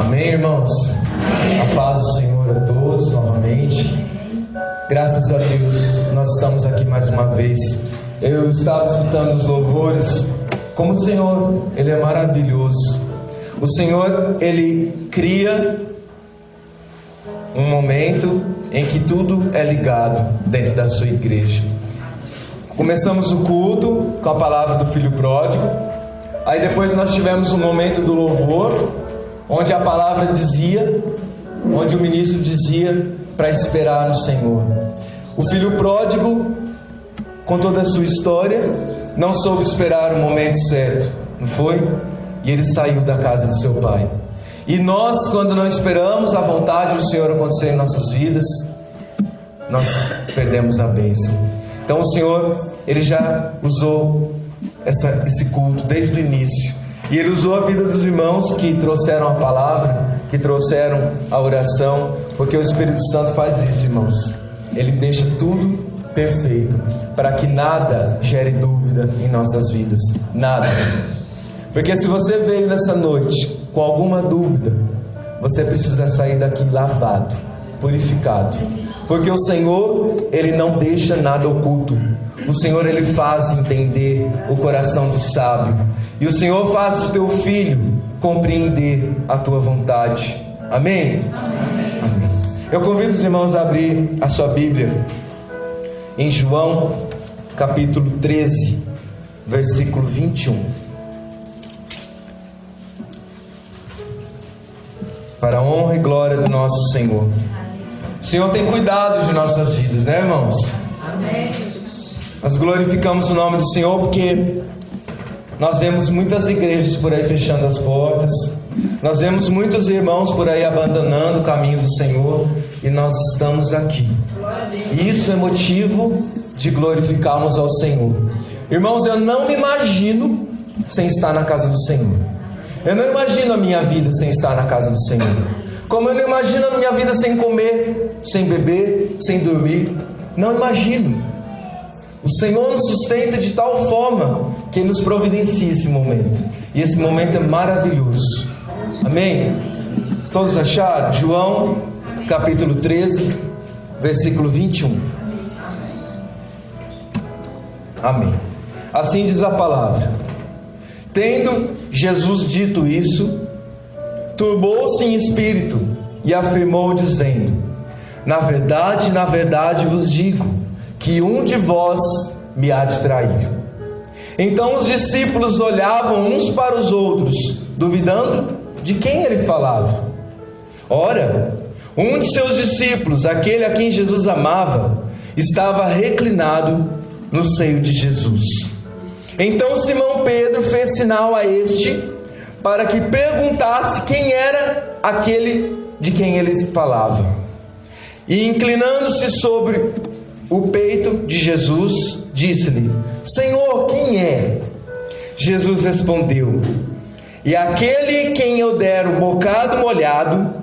Amém, irmãos? A paz do Senhor a todos novamente. Graças a Deus, nós estamos aqui mais uma vez. Eu estava escutando os louvores. Como o Senhor, Ele é maravilhoso. O Senhor, Ele cria um momento em que tudo é ligado dentro da sua igreja. Começamos o culto com a palavra do Filho Pródigo. Aí depois nós tivemos um momento do louvor, onde a palavra dizia, onde o ministro dizia para esperar no Senhor. O Filho Pródigo, com toda a sua história, não soube esperar o momento certo, não foi? E ele saiu da casa de seu pai. E nós, quando não esperamos a vontade do Senhor acontecer em nossas vidas, nós perdemos a bênção. Então o Senhor, Ele já usou esse culto desde o início. E Ele usou a vida dos irmãos que trouxeram a palavra, que trouxeram a oração, porque o Espírito Santo faz isso, irmãos. Ele deixa tudo perfeito, para que nada gere dúvida em nossas vidas. Nada. Porque se você veio nessa noite com alguma dúvida, você precisa sair daqui lavado, purificado. Porque o Senhor, Ele não deixa nada oculto. O Senhor, Ele faz entender o coração do sábio. E o Senhor faz o teu filho compreender a tua vontade. Amém? Amém. Eu convido os irmãos a abrir a sua Bíblia em João, capítulo 13, versículo 21. Para a honra e glória do nosso Senhor. O Senhor tem cuidado de nossas vidas, né, irmãos? Amém. Nós glorificamos o nome do Senhor porque nós vemos muitas igrejas por aí fechando as portas. Nós vemos muitos irmãos por aí abandonando o caminho do Senhor. E nós estamos aqui. E isso é motivo de glorificarmos ao Senhor. Irmãos, eu não me imagino sem estar na casa do Senhor. Eu não imagino a minha vida sem estar na casa do Senhor. Como eu não imagino a minha vida sem comer, sem beber, sem dormir. Não imagino. O Senhor nos sustenta de tal forma que Ele nos providencia esse momento. E esse momento é maravilhoso. Amém? Todos acharam? João, capítulo 13, versículo 21. Amém. Assim diz a palavra. Tendo Jesus dito isso, turbou-se em espírito e afirmou dizendo: na verdade vos digo, que um de vós me há de trair. Então os discípulos olhavam uns para os outros, duvidando de quem ele falava. Ora, um de seus discípulos, aquele a quem Jesus amava, estava reclinado no seio de Jesus. Então Simão Pedro fez sinal a este, para que perguntasse quem era aquele de quem ele falava. E inclinando-se sobre o peito de Jesus, disse-lhe: Senhor, quem é? Jesus respondeu: e aquele quem eu der o bocado molhado,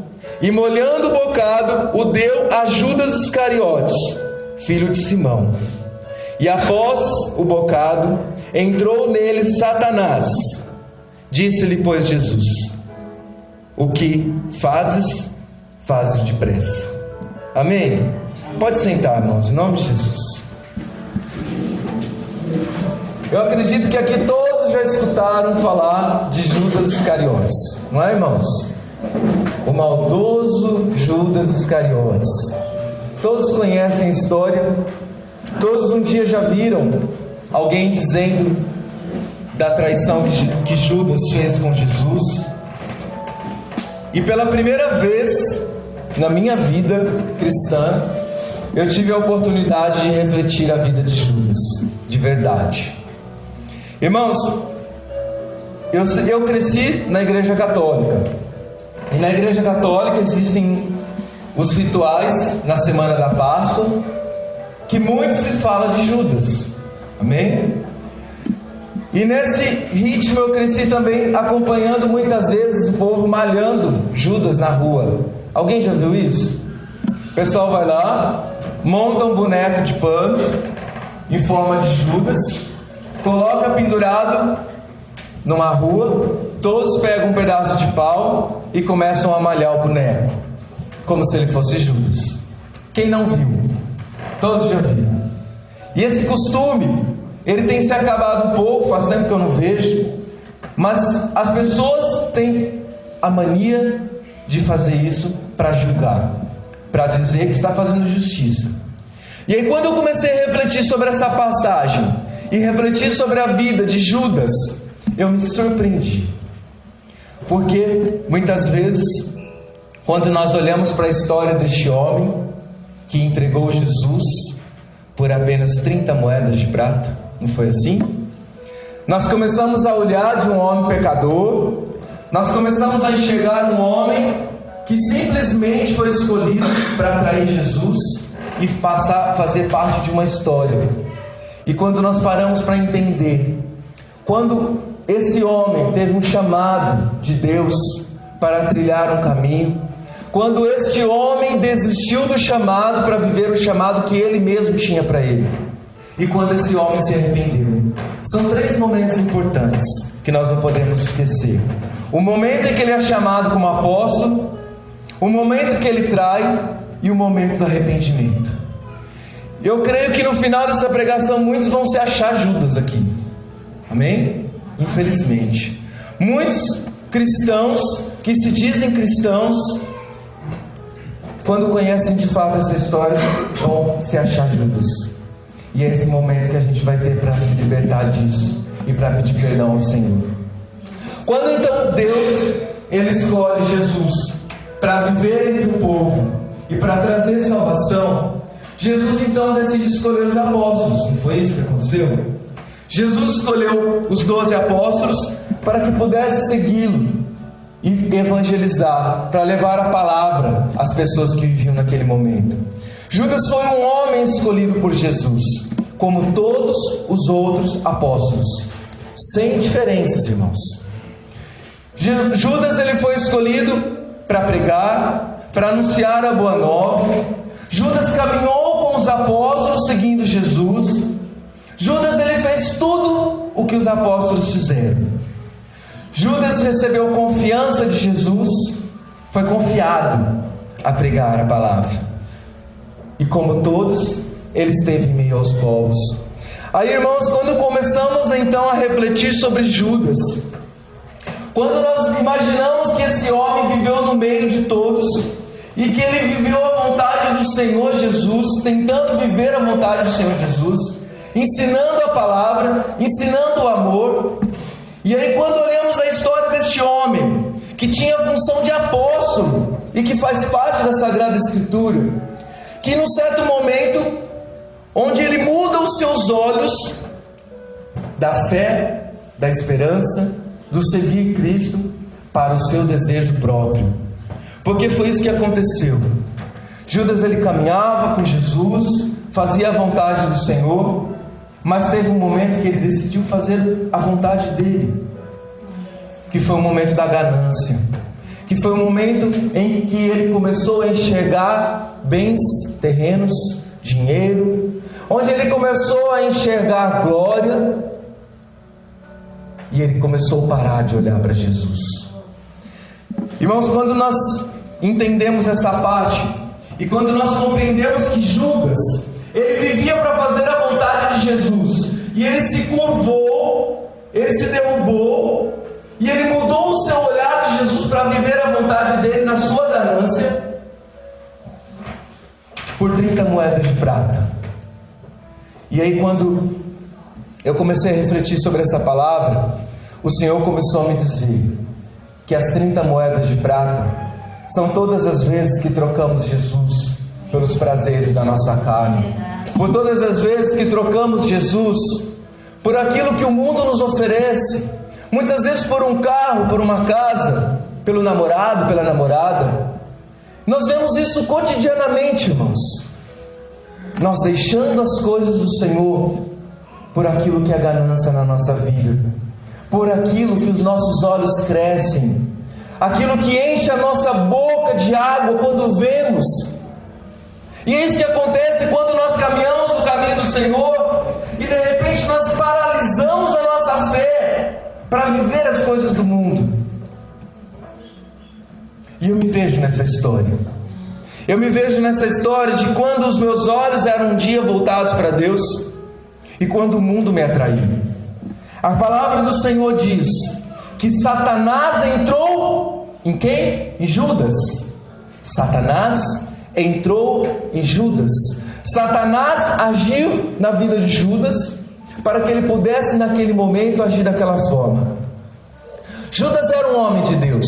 e molhando o bocado, o deu a Judas Iscariotes, filho de Simão. E após o bocado, entrou nele Satanás. Disse-lhe, pois, Jesus: o que fazes, fazes depressa. Amém? Pode sentar, irmãos, em nome de Jesus. Eu acredito que aqui todos já escutaram falar de Judas Iscariotes, não é, irmãos? O maldoso Judas Iscariotes. Todos conhecem a história. Todos um dia já viram alguém dizendo da traição que Judas fez com Jesus. E pela primeira vez na minha vida cristã, eu tive a oportunidade de refletir a vida de Judas, de verdade. Irmãos, eu cresci na igreja católica. E na igreja católica existem os rituais na semana da Páscoa, que muito se fala de Judas. Amém? E nesse ritmo eu cresci também acompanhando muitas vezes o povo malhando Judas na rua. Alguém já viu isso? O pessoal vai lá, monta um boneco de pano em forma de Judas, coloca pendurado numa rua todos pegam um pedaço de pau e começam a malhar o boneco, como se ele fosse Judas. Quem não viu? Todos já viram. E esse costume, ele tem se acabado um pouco, faz tempo que eu não vejo, mas as pessoas têm a mania de fazer isso para julgar, para dizer que está fazendo justiça. E aí, quando eu comecei a refletir sobre essa passagem e refletir sobre a vida de Judas, eu me surpreendi, porque muitas vezes, quando nós olhamos para a história deste homem que entregou Jesus por apenas 30 moedas de prata, não foi assim? Nós começamos a olhar de um homem pecador, nós começamos a enxergar um homem que simplesmente foi escolhido para atrair Jesus e passar a fazer parte de uma história. E quando nós paramos para entender, quando esse homem teve um chamado de Deus para trilhar um caminho, quando este homem desistiu do chamado para viver o chamado que ele mesmo tinha para ele, e quando esse homem se arrependeu. São 3 momentos importantes que nós não podemos esquecer: o momento em que ele é chamado como apóstolo, o momento que ele trai e o momento do arrependimento. Eu creio que no final dessa pregação muitos vão se achar Judas aqui, amém? Infelizmente, muitos cristãos que se dizem cristãos, quando conhecem de fato essa história, vão se achar Judas. E é esse momento que a gente vai ter para se libertar disso e para pedir perdão ao Senhor. Quando então Deus, ele escolhe Jesus para viver entre o povo e para trazer salvação, Jesus então decide escolher os apóstolos. Não foi isso que aconteceu? Jesus escolheu os 12 apóstolos para que pudesse segui-lo e evangelizar, para levar a palavra às pessoas que viviam naquele momento. Judas foi um homem escolhido por Jesus, como todos os outros apóstolos, sem diferenças, irmãos. Judas, ele foi escolhido para pregar, para anunciar a boa nova. Judas caminhou com os apóstolos seguindo Jesus. Judas, ele fez tudo o que os apóstolos fizeram. Judas recebeu confiança de Jesus, foi confiado a pregar a palavra. E como todos, ele esteve em meio aos povos. Aí, irmãos, quando começamos então a refletir sobre Judas, quando nós imaginamos que esse homem viveu no meio de todos, e que ele viveu a vontade do Senhor Jesus, tentando viver a vontade do Senhor Jesus, ensinando a palavra, ensinando o amor. E aí, quando olhamos a história deste homem, que tinha a função de apóstolo, e que faz parte da Sagrada Escritura, que num certo momento, onde ele muda os seus olhos da fé, da esperança, do seguir Cristo, para o seu desejo próprio. Porque foi isso que aconteceu. Judas, ele caminhava com Jesus, fazia a vontade do Senhor, mas teve um momento que ele decidiu fazer a vontade dele, que foi o momento da ganância, que foi o momento em que ele começou a enxergar bens terrenos, dinheiro, onde ele começou a enxergar glória, e ele começou a parar de olhar para Jesus. Irmãos, quando nós entendemos essa parte, e quando nós compreendemos que Judas, ele vivia para fazer a vontade de Jesus, e ele se curvou, ele se derrubou, e ele mudou o seu olhar de Jesus para viver a vontade dele na sua ganância, por 30 moedas de prata. E aí, quando eu comecei a refletir sobre essa palavra, o Senhor começou a me dizer que as 30 moedas de prata são todas as vezes que trocamos Jesus pelos prazeres da nossa carne, por todas as vezes que trocamos Jesus por aquilo que o mundo nos oferece, muitas vezes por um carro, por uma casa, pelo namorado, pela namorada. Nós vemos isso cotidianamente, irmãos. Nós deixando as coisas do Senhor por aquilo que é ganância na nossa vida, por aquilo que os nossos olhos crescem, aquilo que enche a nossa boca de água quando vemos. E é isso que acontece quando nós caminhamos no caminho do Senhor e de repente nós paralisamos a nossa fé para viver as coisas do mundo. E eu me vejo nessa história. Eu me vejo nessa história de quando os meus olhos eram um dia voltados para Deus e quando o mundo me atraiu. A palavra do Senhor diz que Satanás entrou em quem? Em Judas. Satanás entrou em Judas. Satanás agiu na vida de Judas para que ele pudesse naquele momento agir daquela forma. Judas era um homem de Deus.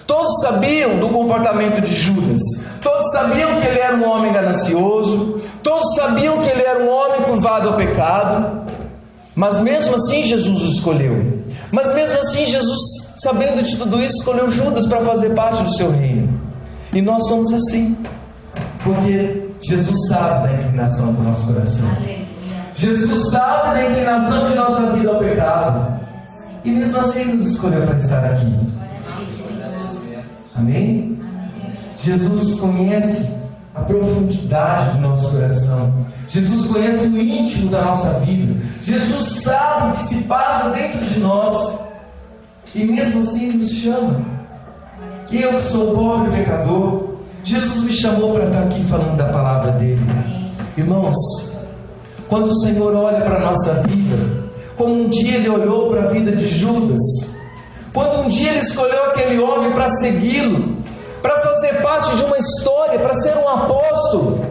Todos sabiam do comportamento de Judas. Todos sabiam que ele era um homem ganancioso. Todos sabiam que ele era um homem curvado ao pecado. Mas mesmo assim Jesus o escolheu. Mas mesmo assim Jesus, sabendo de tudo isso, escolheu Judas para fazer parte do seu reino. E nós somos assim, porque Jesus sabe da inclinação do nosso coração. Jesus sabe da inclinação de nossa vida ao pecado. E mesmo assim nos escolheu para estar aqui. Amém? Jesus conhece a profundidade do nosso coração. Jesus conhece o íntimo da nossa vida. Jesus sabe o que se passa dentro de nós. E mesmo assim Ele nos chama. Eu que sou pobre pecador, Jesus me chamou para estar aqui falando da palavra dEle. Irmãos, quando o Senhor olha para a nossa vida, como um dia Ele olhou para a vida de Judas, quando um dia Ele escolheu aquele homem para segui-lo, para fazer parte de uma história, para ser um apóstolo,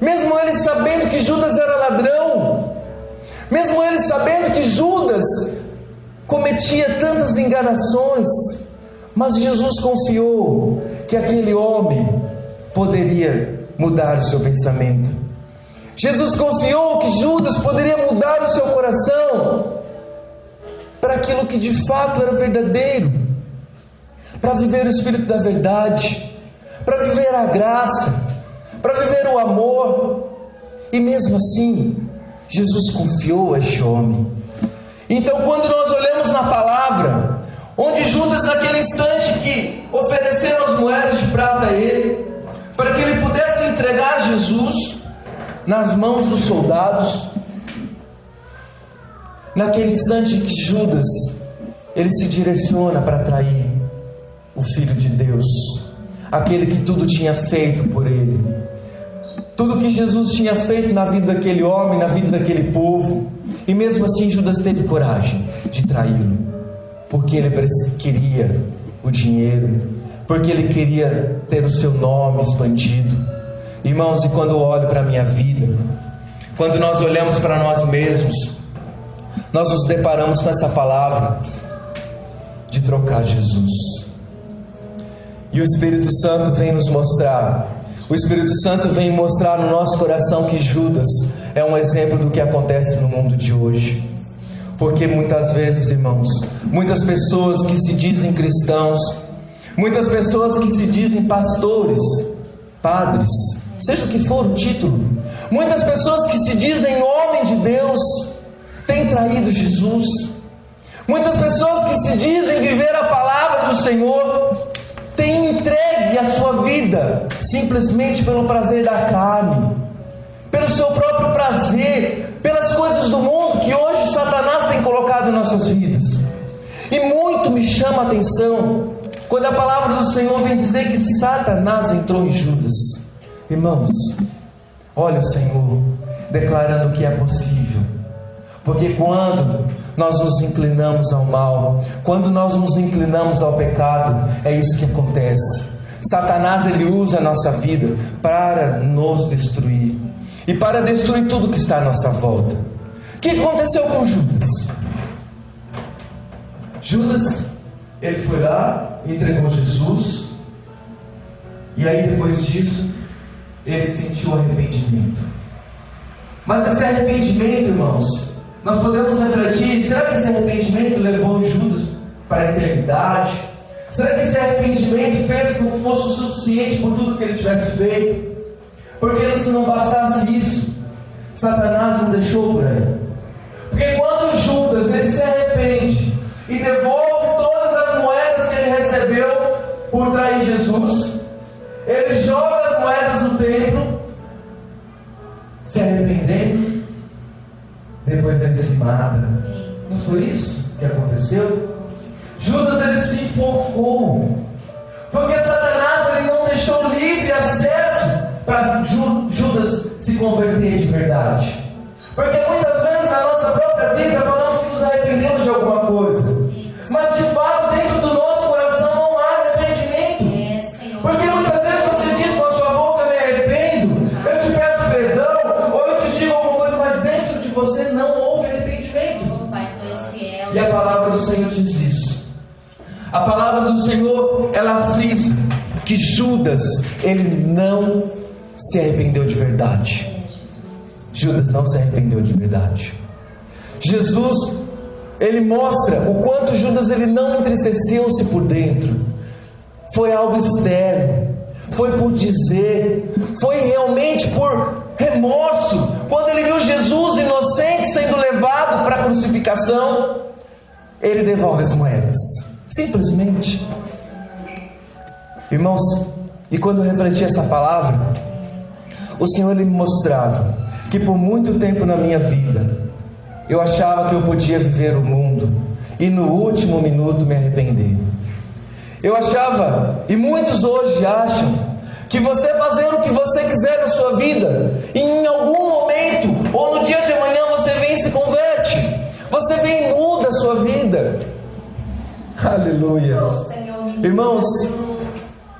mesmo ele sabendo que Judas era ladrão, mesmo ele sabendo que Judas cometia tantas enganações, mas Jesus confiou que aquele homem poderia mudar o seu pensamento. Jesus confiou que Judas poderia mudar o seu coração para aquilo que de fato era verdadeiro, para viver o Espírito da verdade, para viver a graça, para viver o amor. E mesmo assim, Jesus confiou a este homem. Então, quando nós olhamos na palavra, onde Judas, naquele instante que ofereceram as moedas de prata a ele, para que ele pudesse entregar Jesus nas mãos dos soldados, naquele instante que Judas, ele se direciona para trair o Filho de Deus, aquele que tudo tinha feito por ele, tudo que Jesus tinha feito na vida daquele homem, na vida daquele povo. E mesmo assim Judas teve coragem de traí-lo, porque ele queria o dinheiro, porque ele queria ter o seu nome expandido. Irmãos, e quando eu olho para a minha vida, quando nós olhamos para nós mesmos, nós nos deparamos com essa palavra de trocar Jesus. E o Espírito Santo vem nos mostrar, o Espírito Santo vem mostrar no nosso coração que Judas é um exemplo do que acontece no mundo de hoje. Porque muitas vezes, irmãos, muitas pessoas que se dizem cristãos, muitas pessoas que se dizem pastores, padres, seja o que for o título, muitas pessoas que se dizem homem de Deus, têm traído Jesus. Muitas pessoas que se dizem viver a palavra do Senhor, têm entregue a sua vida simplesmente pelo prazer da carne, pelo seu próprio prazer, pelas coisas do mundo que hoje Satanás tem colocado em nossas vidas. E muito me chama a atenção quando a palavra do Senhor vem dizer que Satanás entrou em Judas. Irmãos, olha o Senhor declarando que é possível, porque quando nós nos inclinamos ao mal, quando nós nos inclinamos ao pecado, é isso que acontece. Satanás, ele usa a nossa vida para nos destruir e para destruir tudo que está à nossa volta. O que aconteceu com Judas? Judas, ele foi lá, entregou Jesus, e aí depois disso ele sentiu arrependimento. Mas esse arrependimento, irmãos, nós podemos refletir: será que esse arrependimento levou Judas para a eternidade? Será que esse arrependimento fez com que fosse o suficiente por tudo que ele tivesse feito? Porque se não bastasse isso, Satanás não deixou por aí. Porque quando Judas ele se arrepende e devolve todas as moedas que ele recebeu por trair Jesus, ele joga as moedas no templo, se arrependendo, depois ele se mata. Não foi isso? que aconteceu? Judas, ele se enfocou, porque Satanás, ele não deixou livre acesso para Judas se converter de verdade. Porque muitas vezes na nossa própria vida falamos que nos arrependemos de alguma coisa, mas de fato dentro do nosso coração não há arrependimento. Porque muitas vezes você diz com a sua boca: eu me arrependo, eu te peço perdão, ou eu te digo alguma coisa, mas dentro de você não houve arrependimento. E a palavra do Senhor diz isso. A palavra do Senhor, ela frisa que Judas, ele não se arrependeu de verdade. Judas não se arrependeu de verdade. Jesus, ele mostra o quanto Judas, ele não entristeceu-se por dentro. Foi algo externo, foi por dizer, foi realmente por remorso. Quando ele viu Jesus inocente sendo levado para a crucificação, ele devolve as moedas, simplesmente. Irmãos, e quando eu refleti essa palavra, o Senhor, ele me mostrava que por muito tempo na minha vida eu achava que eu podia viver o mundo e no último minuto me arrepender. Eu achava, e muitos hoje acham, que você fazendo o que você quiser na sua vida, em algum momento ou no dia de amanhã você vem e se converte, você vem e muda a sua vida. Aleluia. Irmãos,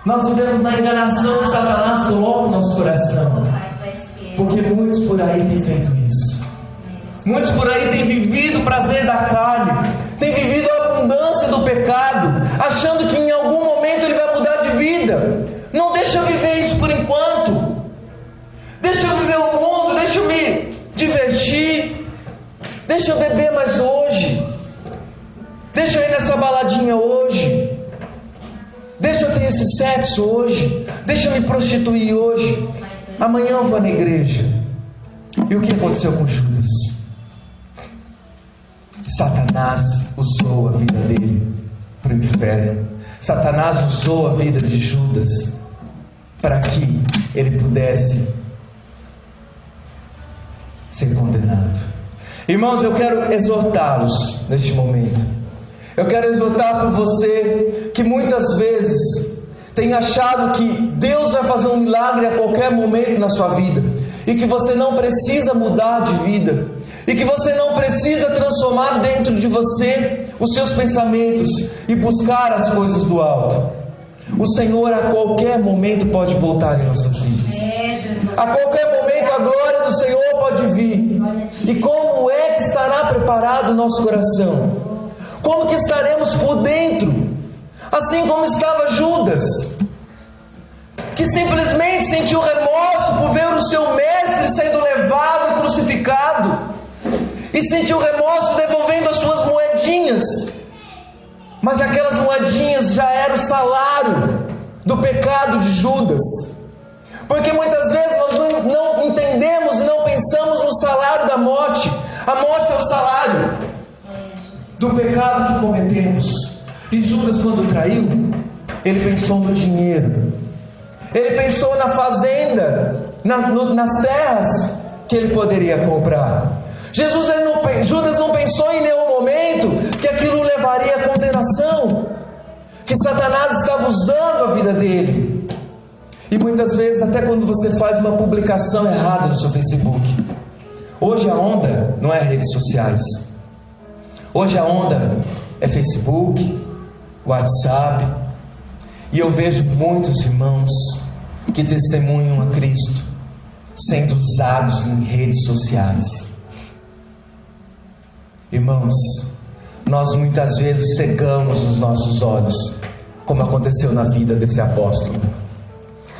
nós vivemos na enganação que Satanás coloca no nosso coração, porque muitos por aí têm feito isso. Muitos por aí têm vivido o prazer da carne, têm vivido a abundância do pecado, achando que em algum momento ele vai mudar de vida. Não, deixa eu viver isso por enquanto, deixa eu viver o mundo, deixa eu me divertir, deixa eu beber mais hoje, deixa eu ir nessa baladinha hoje, deixa eu ter esse sexo hoje, deixa eu me prostituir hoje, amanhã eu vou na igreja. E o que aconteceu com Judas? Satanás usou a vida dele para o inferno. Satanás usou a vida de Judas para que ele pudesse ser condenado. Irmãos, eu quero exortá-los neste momento. Eu quero exortar por você que muitas vezes tem achado que Deus vai fazer um milagre a qualquer momento na sua vida, e que você não precisa mudar de vida, e que você não precisa transformar dentro de você os seus pensamentos e buscar as coisas do alto. O Senhor a qualquer momento pode voltar em nossas vidas. A qualquer momento a glória do Senhor pode vir. E como é que estará preparado o nosso coração? Como que estaremos por dentro? Assim como estava Judas, que simplesmente sentiu remorso por ver o seu mestre sendo levado, crucificado, e sentiu remorso devolvendo as suas moedinhas, mas aquelas moedinhas já eram o salário do pecado de Judas, porque muitas vezes nós não entendemos e não pensamos no salário da morte. A morte é o salário do pecado que cometemos. E Judas, quando traiu, ele pensou no dinheiro, ele pensou na fazenda, nas terras que ele poderia comprar. Judas não pensou em nenhum momento que aquilo levaria à condenação, que Satanás estava usando a vida dele. E muitas vezes, até quando você faz uma publicação errada no seu Facebook, hoje a onda não é redes sociais, hoje a onda é Facebook, WhatsApp, e eu vejo muitos irmãos que testemunham a Cristo sendo usados em redes sociais. Irmãos, nós muitas vezes cegamos os nossos olhos, como aconteceu na vida desse apóstolo.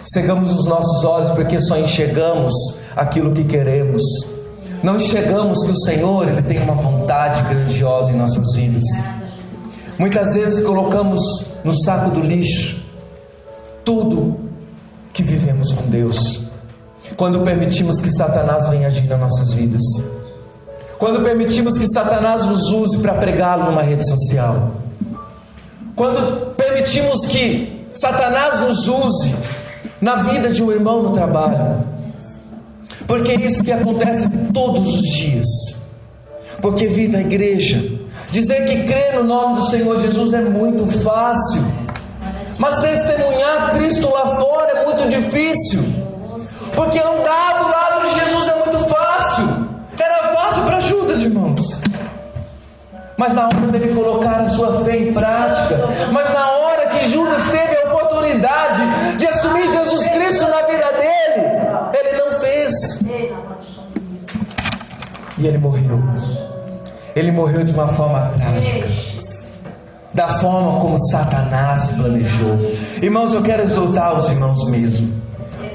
Cegamos os nossos olhos porque só enxergamos aquilo que queremos. Não enxergamos que o Senhor, Ele tem uma vontade grandiosa em nossas vidas. Muitas vezes colocamos no saco do lixo tudo que vivemos com Deus, quando permitimos que Satanás venha agir nas nossas vidas, quando permitimos que Satanás nos use para pregá-lo numa rede social, quando permitimos que Satanás nos use na vida de um irmão no trabalho, porque é isso que acontece todos os dias. Porque vir na igreja Dizer que crer no nome do Senhor Jesus é muito fácil, mas testemunhar Cristo lá fora é muito difícil, porque andar do lado de Jesus é muito fácil. Era fácil para Judas, irmãos, mas na hora dele colocar a sua fé em prática, mas na hora que Judas teve a oportunidade de assumir Jesus Cristo na vida dele, ele não fez, e ele morreu. Ele morreu de uma forma trágica, da forma como Satanás planejou. Irmãos, eu quero exortar os irmãos mesmo,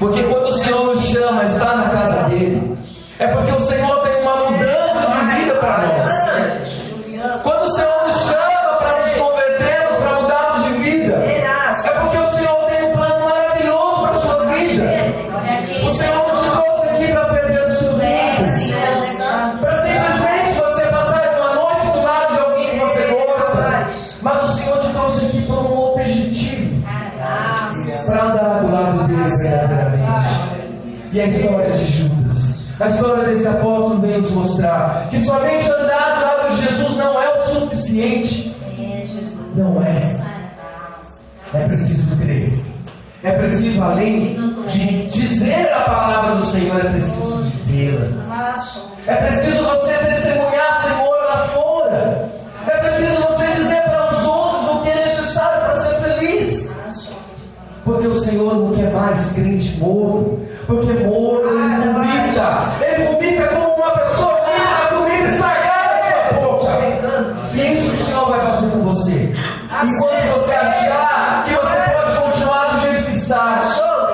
porque quando o Senhor nos chama a estar na casa dele, é porque o Senhor tem uma mudança de vida para nós. Quando o Senhor nos chama para nos convertermos, para mudarmos de vida, é porque o Senhor tem um plano maravilhoso para a sua vida. O Senhor não te trouxe aqui para perder o seu tempo, para simplesmente você passar uma noite do lado de alguém que você gosta, mas o Senhor te trouxe aqui por um objetivo, para andar do lado dele verdadeiramente. E a história de Judas, a história desse apóstolo vem nos mostrar que somente andar do lado de Jesus não é o suficiente. Não é. É preciso crer. É preciso, além de dizer a palavra do Senhor, é preciso vivê-la. É preciso você testemunhar, Senhor, lá fora. É preciso você dizer para os outros o que é necessário para ser feliz. Porque o Senhor não quer mais crente morno. Porque morno ele vomita. Ele vomita como uma pessoa que tem a comida estragada na sua boca. E é isso que o Senhor vai fazer com você. Enquanto você achar que você pode continuar do jeito que está,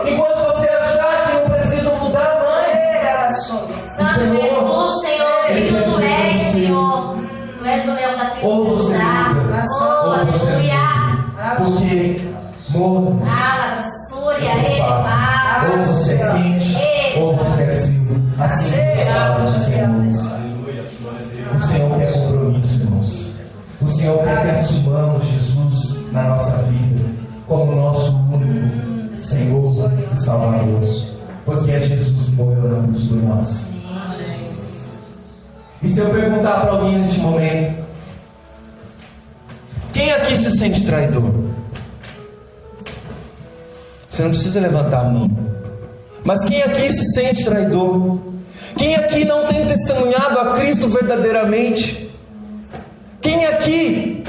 enquanto você achar que não precisa mudar mais, Santo és tu, Senhor, digno tu és, Senhor. Tu és o leão da tribo ou de você Judá. muda, Oh, ou você aleluia. porque morno, ou você é quente, ou você é frio. Assim é a palavra do Senhor. O Senhor quer compromisso, irmãos. O Senhor quer que assumamos Jesus na nossa vida como nosso único Senhor e Salvador, porque é Jesus que morreu na cruz por nós. E se eu perguntar para alguém neste momento, quem aqui se sente traidor? Você não precisa levantar a mão, mas quem aqui se sente traidor? Quem aqui não tem testemunhado a Cristo verdadeiramente? Quem aqui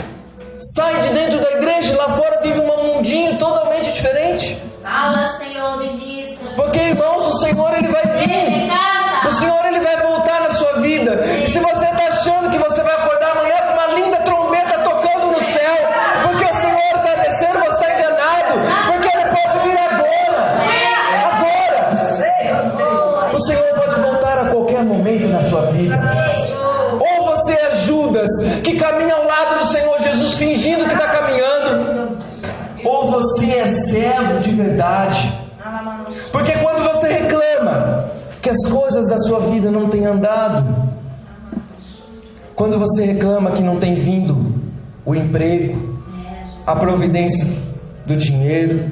sai de dentro da igreja e lá fora vive um mundinho totalmente diferente? Fala, Senhor, ministro. Porque, irmãos, o Senhor ele vai vir. O Senhor ele vai voltar na sua vida. E se você está achando que você vai acordar amanhã com uma linda trombeta tocando no céu, porque o Senhor está descendo, você está enganado. Porque Ele pode vir agora. O Senhor pode voltar a qualquer momento na sua vida. Ou você é Judas, que caminha ao lado do Senhor Jesus fingindo que está caminhando, ou você é servo de verdade. Porque quando você reclama que as coisas da sua vida não têm andado, quando você reclama que não tem vindo o emprego, a providência do dinheiro,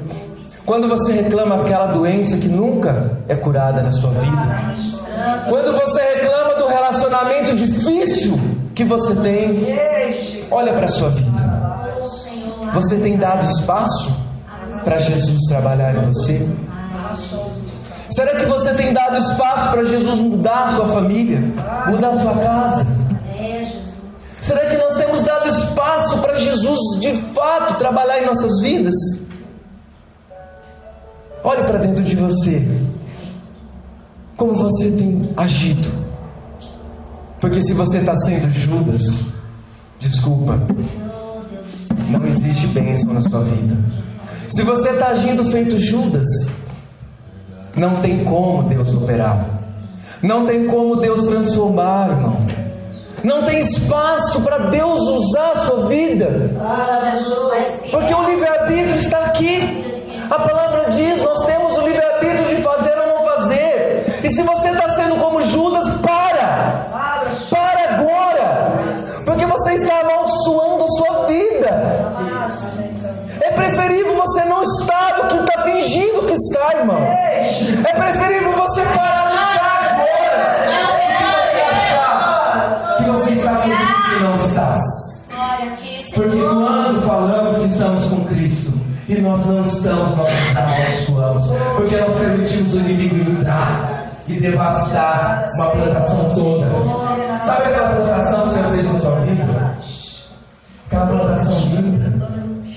quando você reclama aquela doença que nunca é curada na sua vida, quando você reclama do relacionamento difícil que você tem, olha para a sua vida. Você tem dado espaço para Jesus trabalhar em você? Será que você tem dado espaço para Jesus mudar a sua família, mudar a sua casa? Será que nós temos dado espaço para Jesus de fato trabalhar em nossas vidas? Olhe para dentro de você. Como você tem agido? Porque se você está sendo Judas, desculpa, não existe bênção na sua vida. Se você está agindo feito Judas, não tem como Deus operar. Não tem como Deus transformar, irmão. Não tem espaço para Deus usar a sua vida. Porque o livre-arbítrio está aqui. A palavra diz, nós temos o livre-arbítrio de fazer ou não fazer. E se você está sendo como Judas, para agora. Porque você está amaldiçoando a sua vida. É preferível você não estar do que está fingindo que está, irmão. É preferível você paralisar agora do que você achar que você está no que não está. E nós não estamos, nós nos amaldiçoamos, porque nós permitimos o inimigo entrar e devastar uma plantação toda. Sabe aquela plantação que o Senhor fez na sua vida? Aquela plantação linda,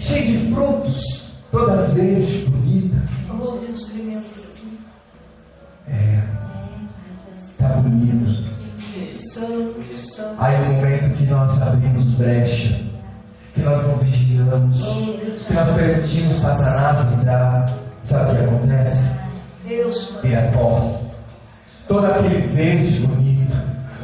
cheia de frutos, toda verde, bonita. Está bonito. Aí o momento que nós abrimos brecha, que nós não vigiamos, que nós permitimos Satanás entrar, sabe o que acontece? Vira pó. Todo aquele verde bonito,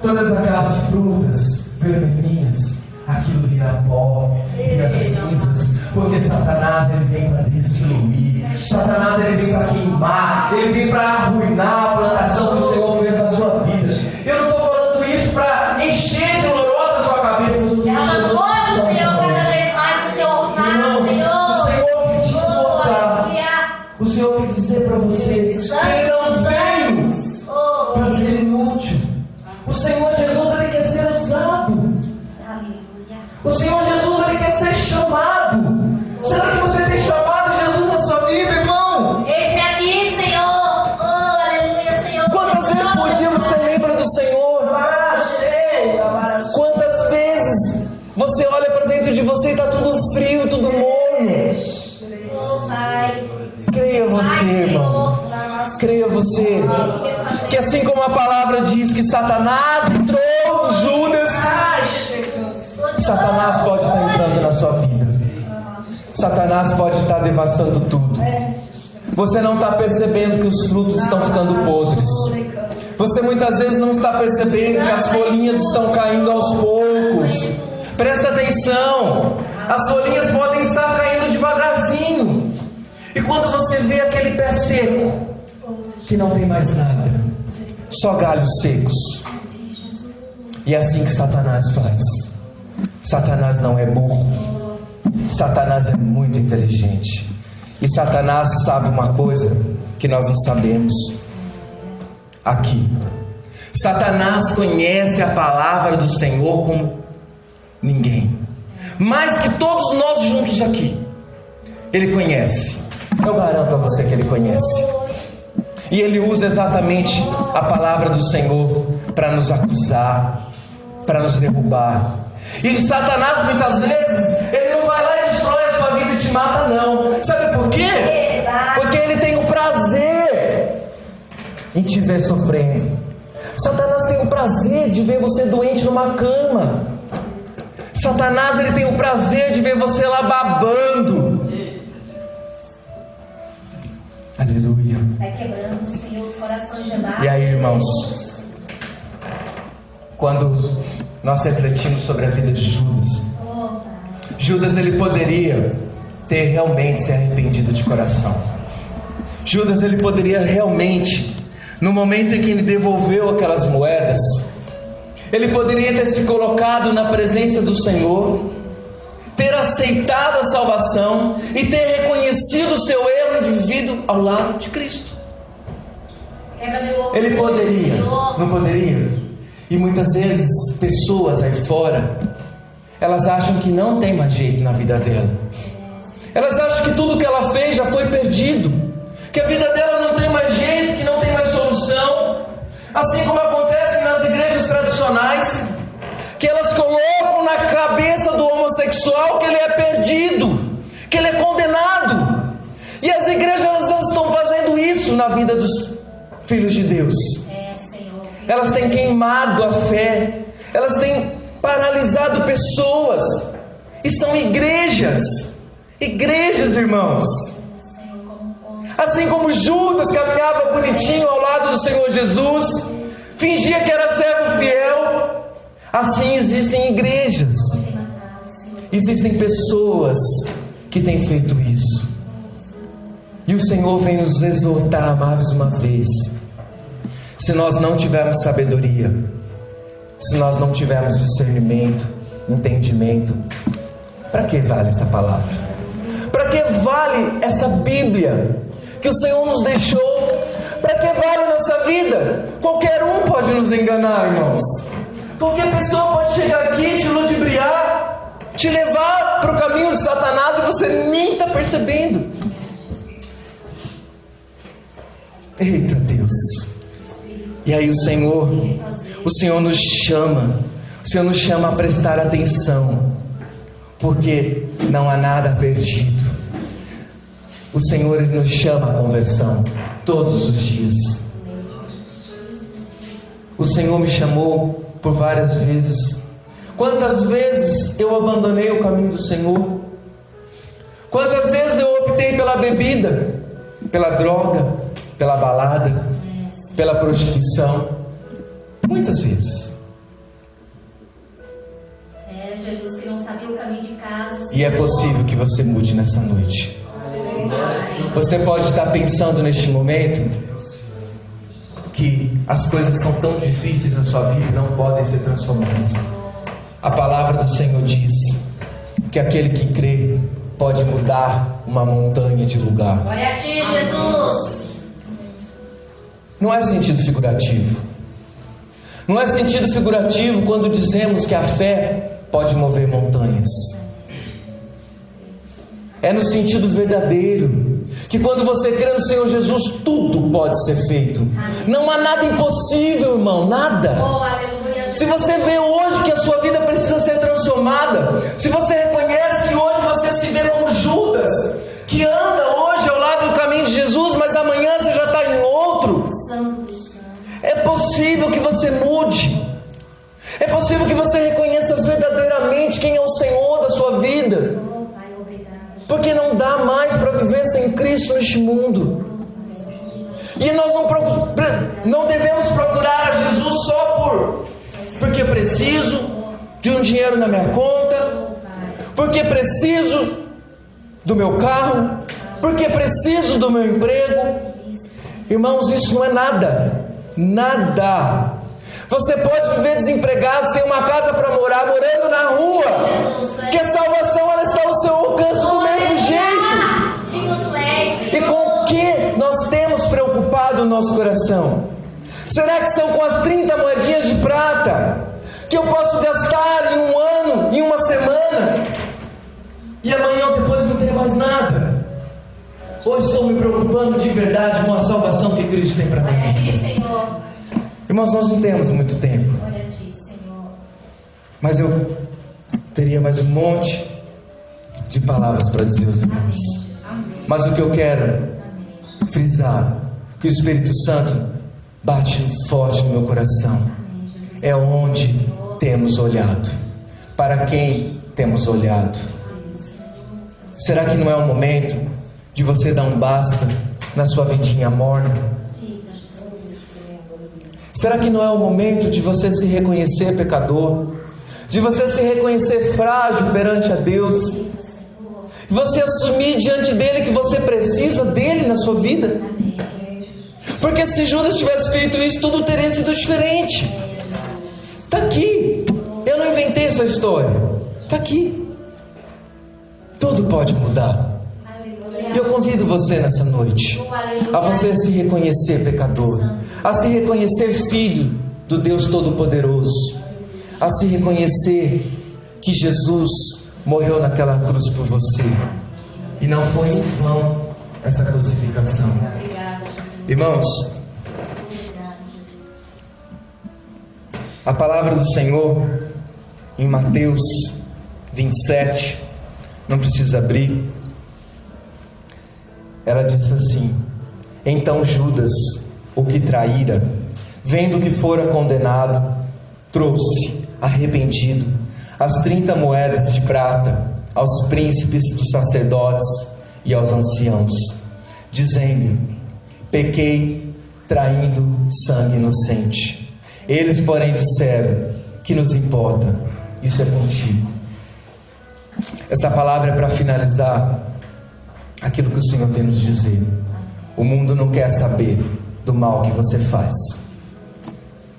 todas aquelas frutas vermelhinhas, aquilo vira pó, vira cinzas, porque Satanás ele vem para destruir, Satanás ele vem para queimar, ele vem para arruinar a plantação que o Senhor fez na sua vida. Eu não estou falando isso para encher de lorota a sua cabeça, mas eu estou enchendo o Senhor cada vez mais no teu altar, Senhor. O Senhor quer te exortar, o Senhor quer dizer para você, ele não veio para ser inútil. O Senhor Jesus ele quer ser usado. O Senhor Jesus ele quer ser chamado. Será que você tem chamado Jesus na sua vida, irmão? Esse aqui, Senhor. Oh, aleluia, Senhor. Quantas vezes por dia você lembra do Senhor? Quantas vezes você olha para dentro de você e está tudo frio, tudo morno? Oh, Pai. Creia você, irmão. Creia você. Que assim como a palavra diz que Satanás entrou em Judas, Satanás pode estar entrando na sua vida. Satanás pode estar devastando tudo. Você não está percebendo que os frutos estão ficando podres. Você muitas vezes não está percebendo que as folhinhas estão caindo aos poucos. Presta atenção. As folhinhas podem estar caindo devagarzinho. E quando você vê aquele pé seco, que não tem mais nada, só galhos secos. E é assim que Satanás faz. Satanás não é burro. Satanás é muito inteligente. E Satanás sabe uma coisa que nós não sabemos. Aqui, Satanás conhece a palavra do Senhor como ninguém. Mais que todos nós juntos aqui. Ele conhece. Eu garanto a você que ele conhece. E ele usa exatamente a palavra do Senhor para nos acusar, para nos derrubar. E Satanás muitas vezes ele não vai lá e destrói a sua vida e te mata, não. Sabe por quê? Porque ele tem o prazer em te ver sofrendo. Satanás tem o prazer de ver você doente numa cama. Satanás ele tem o prazer de ver você lá babando. Aleluia. Vai quebrando, Senhor, os corações gemados. E aí, irmãos, quando nós refletimos sobre a vida de Judas, Judas ele poderia ter realmente se arrependido de coração. Judas ele poderia realmente, no momento em que ele devolveu aquelas moedas, ele poderia ter se colocado na presença do Senhor, ter aceitado a salvação e ter reconhecido o seu erro e vivido ao lado de Cristo. Ele poderia, não poderia? E muitas vezes pessoas aí fora, elas acham que não tem mais jeito na vida dela. Elas acham que tudo que ela fez já foi perdido, que a vida dela não tem mais jeito, que não tem mais solução. Assim como acontece nas igrejas tradicionais, que elas colocam na cabeça do homossexual que ele é perdido, que ele é condenado. E as igrejas elas estão fazendo isso na vida dos filhos de Deus. Elas têm queimado a fé, elas têm paralisado pessoas. E são igrejas, irmãos. Assim como Judas caminhava bonitinho ao lado do Senhor Jesus, fingia que era servo fiel, assim existem igrejas, existem pessoas que têm feito isso. E o Senhor vem nos exortar mais uma vez. Se nós não tivermos sabedoria, se nós não tivermos discernimento, entendimento, para que vale essa palavra? Para que vale essa Bíblia que o Senhor nos deixou? Para que vale nossa vida? Qualquer um pode nos enganar, irmãos. Qualquer pessoa pode chegar aqui, te ludibriar, te levar para o caminho de Satanás e você nem está percebendo. Eita Deus! E aí o Senhor nos chama. O Senhor nos chama a prestar atenção, porque não há nada perdido. O Senhor Ele nos chama à conversão todos os dias. O Senhor me chamou por várias vezes. Quantas vezes eu abandonei o caminho do Senhor? Quantas vezes eu optei pela bebida, pela droga, pela balada, pela prostituição? Muitas vezes. Jesus que não sabia o caminho de casa. E é possível que você mude nessa noite. Você pode estar pensando neste momento que as coisas são tão difíceis na sua vida e não podem ser transformadas. A palavra do Senhor diz que aquele que crê pode mudar uma montanha de lugar. Glória a ti, Jesus. Não é sentido figurativo. Não é sentido figurativo quando dizemos que a fé pode mover montanhas. É no sentido verdadeiro, que quando você crê no Senhor Jesus, tudo pode ser feito. Não há nada impossível, irmão, nada. Oh, aleluia. Se você vê hoje que a sua vida precisa ser transformada, se você reconhece que hoje você se vê como Judas, que anda hoje ao lado do caminho de Jesus, mas amanhã você já está em outro, é possível que você mude. É possível que você reconheça verdadeiramente quem é o Senhor da sua vida. Porque não dá mais para viver sem Cristo neste mundo. E nós não devemos procurar a Jesus só porque preciso de um dinheiro na minha conta, porque preciso do meu carro, porque preciso do meu emprego. Irmãos, isso não é nada. Nada. Você pode viver desempregado, sem uma casa para morar, morando na rua, que a salvação ela está ao seu alcance do mesmo jeito. E com o que nós temos preocupado o nosso coração? Será que são com as 30 moedinhas de prata que eu posso gastar em um ano, em uma semana, e amanhã ou depois não tenho mais nada? Ou estou me preocupando de verdade com a salvação que Cristo tem para mim? Irmãos, nós não temos muito tempo. Mas eu teria mais um monte de palavras para dizer aos irmãos. Mas o que eu quero frisar, que o Espírito Santo bate forte no meu coração, é onde temos olhado. Para quem temos olhado? Será que não é o momento de você dar um basta na sua vidinha morna? Será que não é o momento de você se reconhecer pecador? De você se reconhecer frágil perante a Deus? De você assumir diante dele que você precisa dele na sua vida? Porque se Judas tivesse feito isso, tudo teria sido diferente. Está aqui. Eu não inventei essa história. Está aqui. Tudo pode mudar. E eu convido você nessa noite a você se reconhecer pecador, a se reconhecer filho do Deus Todo-Poderoso, a se reconhecer que Jesus morreu naquela cruz por você, e não foi em vão essa crucificação. Irmãos, a palavra do Senhor em Mateus 27, não precisa abrir, ela diz assim: então Judas, o que traíra, vendo que fora condenado, trouxe, arrependido, as 30 moedas de prata aos príncipes dos sacerdotes e aos anciãos, dizendo: pequei, traindo sangue inocente. Eles, porém, disseram: que nos importa? Isso é contigo. Essa palavra é para finalizar aquilo que o Senhor tem nos dizer. O mundo não quer saber do mal que você faz.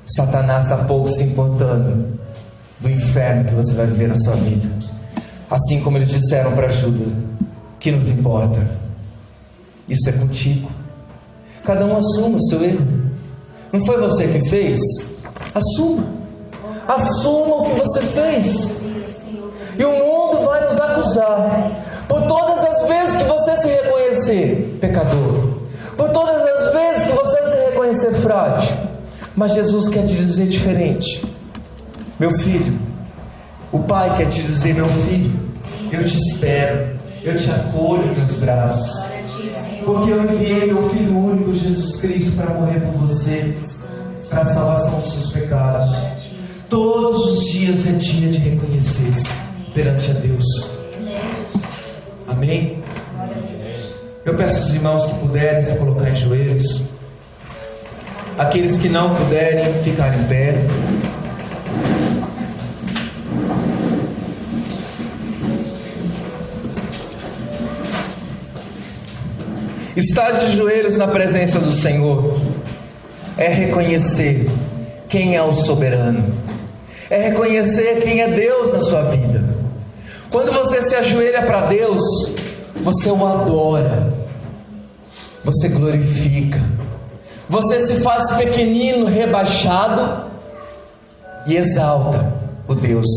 Satanás está pouco se importando do inferno que você vai viver na sua vida. Assim como eles disseram para Judas: que nos importa? Isso é contigo. Cada um assuma o seu erro. Não foi você que fez? Assuma. Assuma o que você fez. E o mundo vai nos acusar. usar. Por todas as vezes que você se reconhecer pecador, por todas as vezes que você se reconhecer frágil. Mas Jesus quer te dizer diferente. Meu filho, o Pai quer te dizer: meu filho, eu te espero, eu te acolho em meus braços, porque eu enviei meu Filho único, Jesus Cristo, para morrer por você, para a salvação dos seus pecados. Todos os dias é dia de reconhecer-se perante a Deus. Amém? Eu peço aos irmãos que puderem se colocar em joelhos. Aqueles que não puderem, ficar em pé. Estar de joelhos na presença do Senhor é reconhecer quem é o soberano, é reconhecer quem é Deus na sua vida. Quando você se ajoelha para Deus, você o adora, você glorifica, você se faz pequenino, rebaixado e exalta o Deus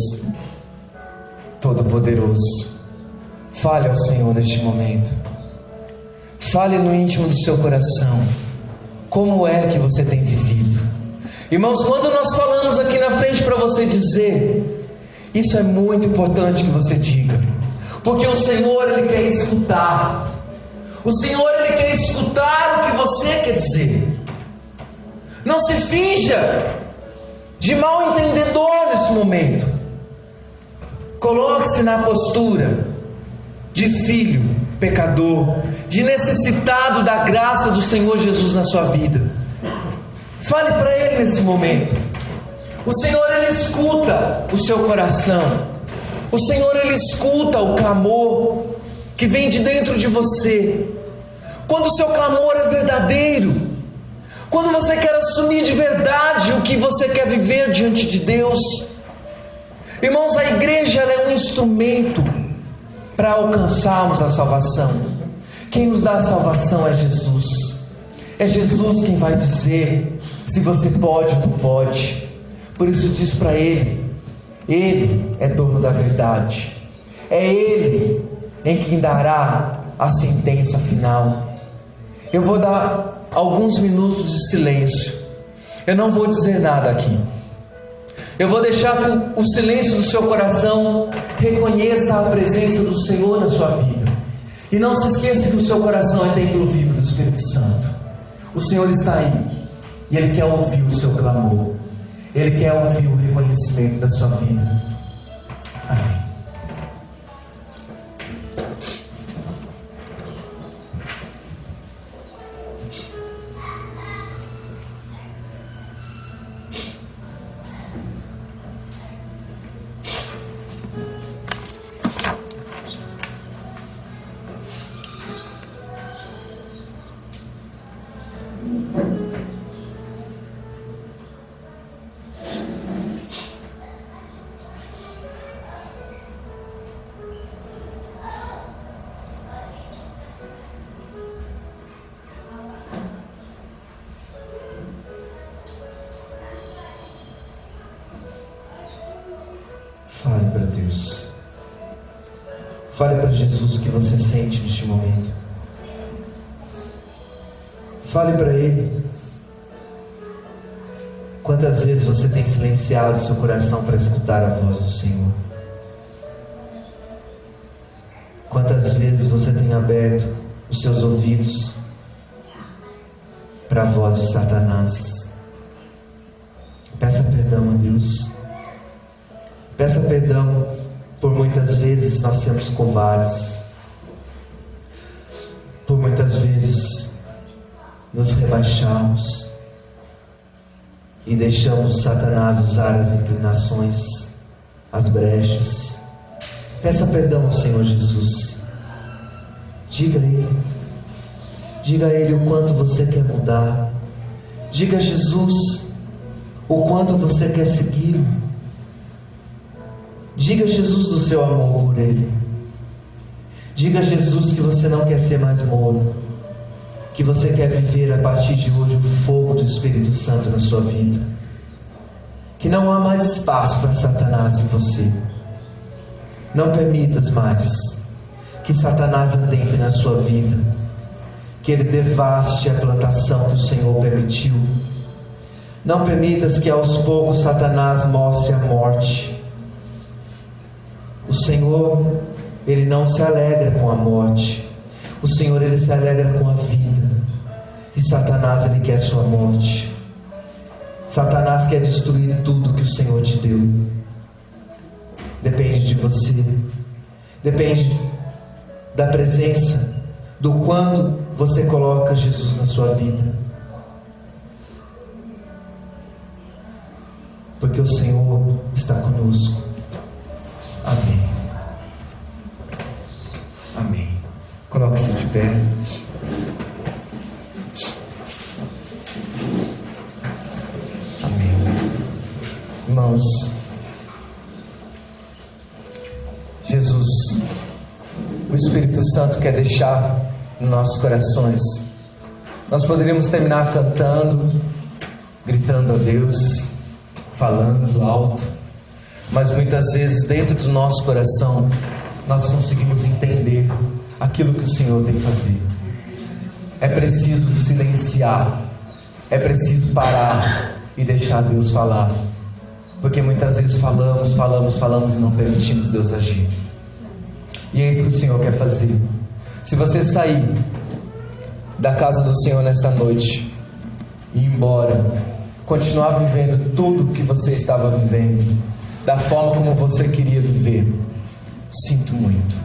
Todo-Poderoso. Fale ao Senhor neste momento. Fale no íntimo do seu coração. Como é que você tem vivido? Irmãos, quando nós falamos aqui na frente para você dizer, isso é muito importante que você diga, porque o Senhor, Ele quer escutar. O Senhor, Ele quer escutar o que você quer dizer. Não se finja de mal entendedor nesse momento. Coloque-se na postura de filho pecador, de necessitado da graça do Senhor Jesus na sua vida. Fale para Ele nesse momento. O Senhor, Ele escuta o seu coração. O Senhor, Ele escuta o clamor que vem de dentro de você. Quando o seu clamor é verdadeiro, quando você quer assumir de verdade o que você quer viver diante de Deus. Irmãos, a igreja ela é um instrumento para alcançarmos a salvação. Quem nos dá a salvação é Jesus. É Jesus quem vai dizer se você pode ou não pode. Por isso diz para Ele: Ele é dono da verdade. É Ele em quem dará a sentença final. Eu vou dar alguns minutos de silêncio. Eu não vou dizer nada aqui. Eu vou deixar que o silêncio do seu coração reconheça a presença do Senhor na sua vida. E não se esqueça que o seu coração é templo vivo do Espírito Santo. O Senhor está aí e Ele quer ouvir o seu clamor. Ele quer ouvir o reconhecimento da sua vida. Amém. Fale para Deus. Fale para Jesus o que você sente neste momento. Fale para Ele. Quantas vezes você tem silenciado seu coração para escutar a voz do Senhor? Quantas vezes você tem aberto os seus ouvidos para a voz de Satanás? Peça perdão a Deus. Peça perdão por muitas vezes nós sermos covardes, por muitas vezes nos rebaixarmos e deixamos Satanás usar as inclinações, as brechas. Peça perdão ao Senhor Jesus. Diga a Ele o quanto você quer mudar. Diga a Jesus o quanto você quer segui-lo. Diga a Jesus do seu amor por Ele. Diga a Jesus que você não quer ser mais morno, que você quer viver a partir de hoje o fogo do Espírito Santo na sua vida, que não há mais espaço para Satanás em você. Não permitas mais que Satanás adentre na sua vida, que ele devaste a plantação que o Senhor permitiu. Não permitas que aos poucos Satanás mostre a morte. O Senhor, ele não se alegra com a morte. O Senhor, ele se alegra com a vida. E Satanás, ele quer sua morte. Satanás quer destruir tudo que o Senhor te deu. Depende de você. Depende da presença, do quanto você coloca Jesus na sua vida. Porque o Senhor está conosco. Amém. Amém. Coloque-se de pé. Amém. Irmãos, Jesus, o Espírito Santo quer deixar nos nossos corações. Nós poderíamos terminar cantando, gritando a Deus, falando alto, mas muitas vezes dentro do nosso coração nós conseguimos entender aquilo que o Senhor tem que fazer. É preciso silenciar, é preciso parar e deixar Deus falar, porque muitas vezes falamos e não permitimos Deus agir. E é isso que o Senhor quer fazer. Se você sair da casa do Senhor nesta noite e ir embora, continuar vivendo tudo que você estava vivendo, da forma como você queria viver, sinto muito.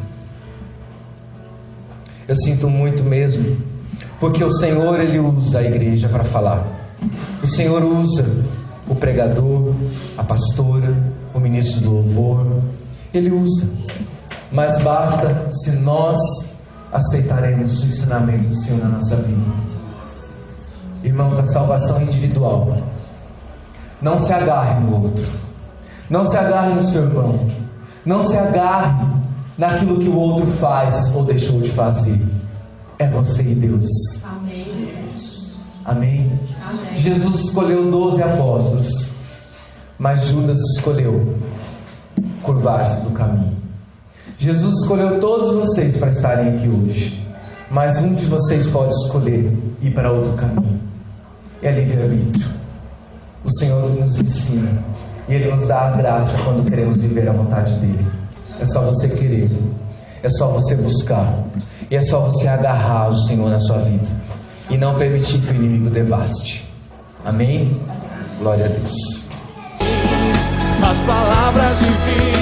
Eu sinto muito mesmo, porque o Senhor, ele usa a igreja para falar. O Senhor usa o pregador, a pastora, o ministro do louvor. Ele usa. Mas basta se nós aceitaremos o ensinamento do Senhor na nossa vida. Irmãos, a salvação é individual. Não se agarre no outro. Não se agarre no seu irmão. Não se agarre naquilo que o outro faz ou deixou de fazer. É você e Deus. Amém. Amém. Amém. Jesus escolheu 12 apóstolos, mas Judas escolheu curvar-se do caminho. Jesus escolheu todos vocês para estarem aqui hoje, mas um de vocês pode escolher ir para outro caminho. É livre-arbítrio. O Senhor nos ensina e Ele nos dá a graça quando queremos viver a vontade dEle. É só você querer, é só você buscar, e é só você agarrar o Senhor na sua vida e não permitir que o inimigo devaste. Amém? Glória a Deus. As palavras de vida